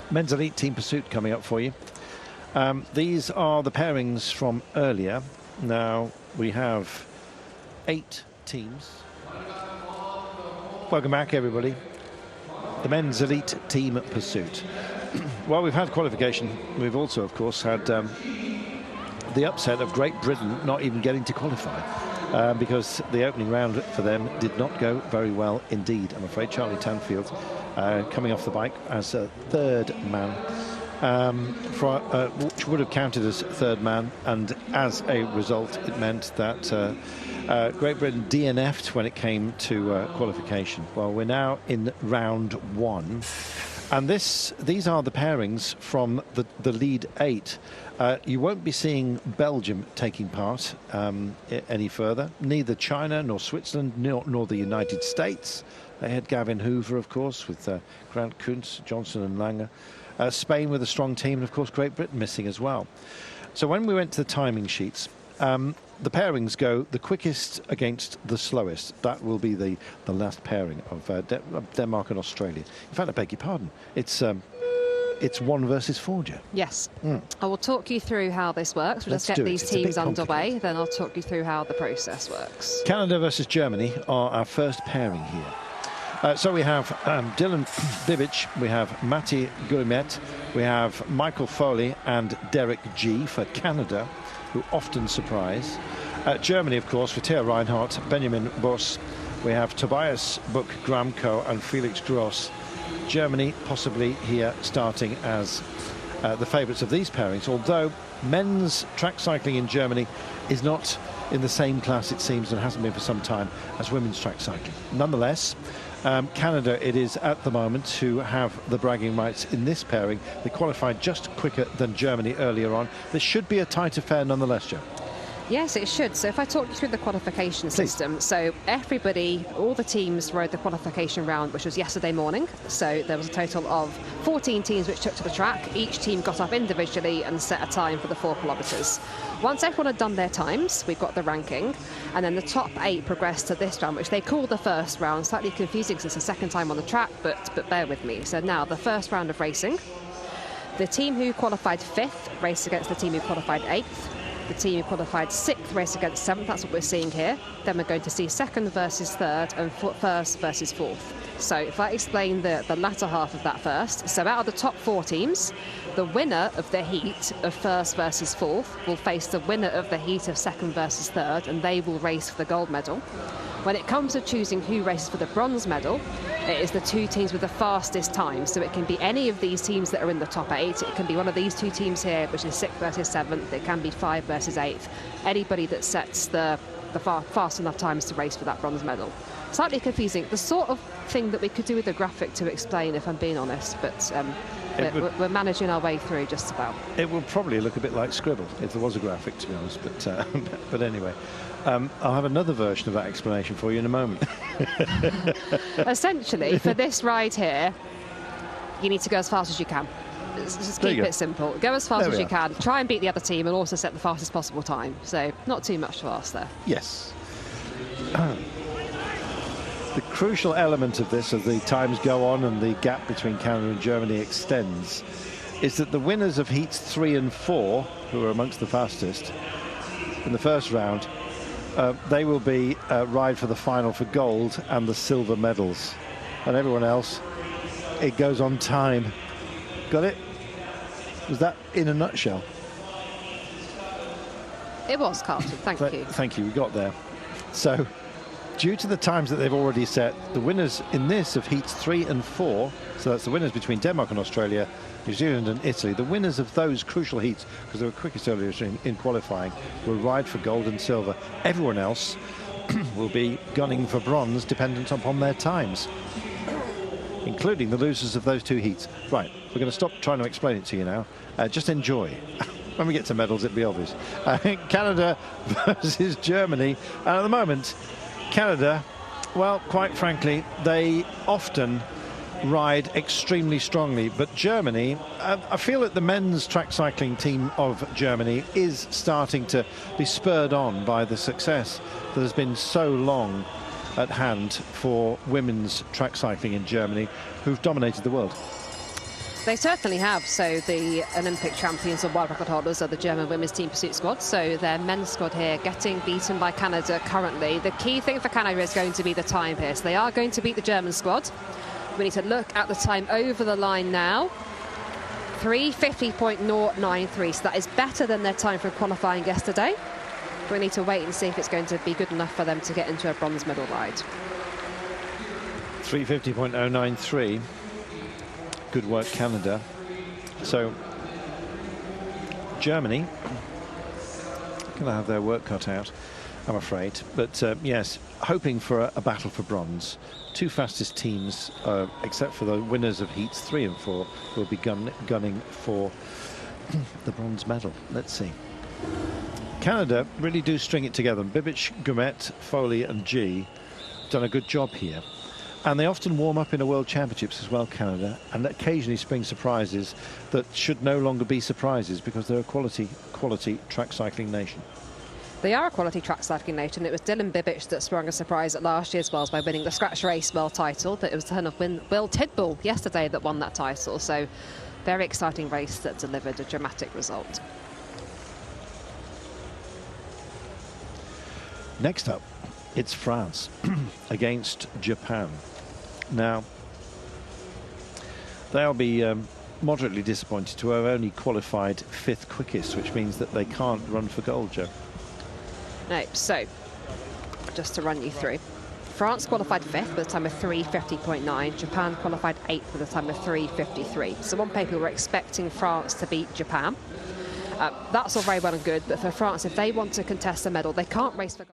Men's elite team pursuit coming up for you. These are the pairings from earlier. Now we have 8 teams. Welcome back, everybody. The men's elite team pursuit. Well, we've had qualification. We've also, of course, had the upset of Great Britain not even getting to qualify because the opening round for them did not go very well indeed. I'm afraid Charlie Tanfield coming off the bike as a third man, which would have counted as third man, and as a result it meant that Great Britain DNF'd when it came to qualification. Well, we're now in round 1, and these are the pairings from the lead 8. You won't be seeing Belgium taking part any further, neither China nor Switzerland nor the United States. They had Gavin Hoover, of course, with Grant Kuntz, Johnson and Langer. Spain with a strong team, and of course Great Britain missing as well. So when we went to the timing sheets, the pairings go the quickest against the slowest. That will be the last pairing of Denmark and Australia. In fact, I beg your pardon, it's 1 versus 4, Joe. Yes. I will talk you through how this works. We'll just get these teams underway, then I'll talk you through how the process works. Canada versus Germany are our first pairing here. So we have Dylan Bibic, we have Mathias Guillemette, we have Michael Foley and Derek G for Canada, who often surprise. Germany, of course, for Theo Reinhardt, Benjamin Boss. We have Tobias Buch-Gramco and Felix Gross. Germany possibly here starting as the favourites of these pairings, although men's track cycling in Germany is not in the same class, it seems, and hasn't been for some time, as women's track cycling. Nonetheless, Canada it is at the moment who have the bragging rights in this pairing. They qualified just quicker than Germany earlier on. This should be a tight affair nonetheless, Joe. Yes, it should. So if I talk you through the qualification system, so everybody, all the teams rode the qualification round, which was yesterday morning. So there was a total of 14 teams which took to the track. Each team got up individually and set a time for the 4 kilometres. Once everyone had done their times, we've got the ranking, and then the top 8 progressed to this round, which they call the first round. Slightly confusing because it's the second time on the track, but bear with me. So now the first round of racing. The team who qualified 5th raced against the team who qualified 8th. The team who qualified 6th race against 7th, that's what we're seeing here. Then we're going to see 2nd versus 3rd and 1st versus 4th. So if I explain the latter half of that first. So out of the top 4 teams, the winner of the heat of 1st versus 4th will face the winner of the heat of 2nd versus 3rd, and they will race for the gold medal. When it comes to choosing who races for the bronze medal, it is the 2 teams with the fastest time. So it can be any of these teams that are in the top 8. It can be one of these 2 teams here, which is 6th versus 7th. It can be 5 versus 8th. Anybody that sets the fast enough times to race for that bronze medal. Slightly confusing. The sort of thing that we could do with a graphic to explain, if I'm being honest, but we're managing our way through just about. It would probably look a bit like Scribble if there was a graphic, to be honest, but anyway. I'll have another version of that explanation for you in a moment. Essentially, for this ride here, you need to go as fast as you can. Just keep it simple. Go as fast as you can. Try and beat the other team and also set the fastest possible time. So not too much to ask there. Yes. The crucial element of this, as the times go on and the gap between Canada and Germany extends, is that the winners of heats 3 and 4, who are amongst the fastest in the first round, they will be ride for the final for gold and the silver medals. And everyone else, it goes on time. Got it? Was that in a nutshell? It was, Carsen. Thank you. Thank you. We got there. So, due to the times that they've already set, the winners in this of heats 3 and 4, so that's the winners between Denmark and Australia, New Zealand and Italy, the winners of those crucial heats, because they were quickest earlier in qualifying, will ride for gold and silver. Everyone else will be gunning for bronze, dependent upon their times, including the losers of those 2 heats. Right, we're going to stop trying to explain it to you now. Just enjoy. When we get to medals, it'll be obvious. Canada versus Germany. And at the moment, Canada, well, quite frankly, they often ride extremely strongly, but Germany, I feel that the men's track cycling team of Germany is starting to be spurred on by the success that has been so long at hand for women's track cycling in Germany, who've dominated the world. They certainly have. So the Olympic champions and world record holders are the German women's team pursuit squad. So their men's squad here getting beaten by Canada currently. The key thing for Canada is going to be the time here. So they are going to beat the German squad. We need to look at the time over the line now. 3:50.093. So that is better than their time for qualifying yesterday. We need to wait and see if it's going to be good enough for them to get into a bronze medal ride. 3:50.093. Good work, Canada. So Germany going to have their work cut out, I'm afraid. But yes, hoping for a battle for bronze. Two fastest teams, except for the winners of heats 3 and 4, will be gunning for the bronze medal. Let's see. Canada really do string it together. Bibic, Guillemette, Foley and G done a good job here. And they often warm up in the World Championships as well, Canada, and occasionally spring surprises that should no longer be surprises because they're a quality track cycling nation. They are a quality track cycling nation. It was Dylan Bibic that sprung a surprise at last year's Worlds by winning the Scratch Race World title. But it was the turn of Will Tidball yesterday that won that title. So very exciting race that delivered a dramatic result. Next up, it's France against Japan. Now, they'll be moderately disappointed to have only qualified 5th quickest, which means that they can't run for gold, Joe. No, so just to run you through. France qualified 5th with a time of 3:50.9. Japan qualified 8th with a time of 3:53. So on paper, we're expecting France to beat Japan. That's all very well and good, but for France, if they want to contest a medal, they can't race for gold.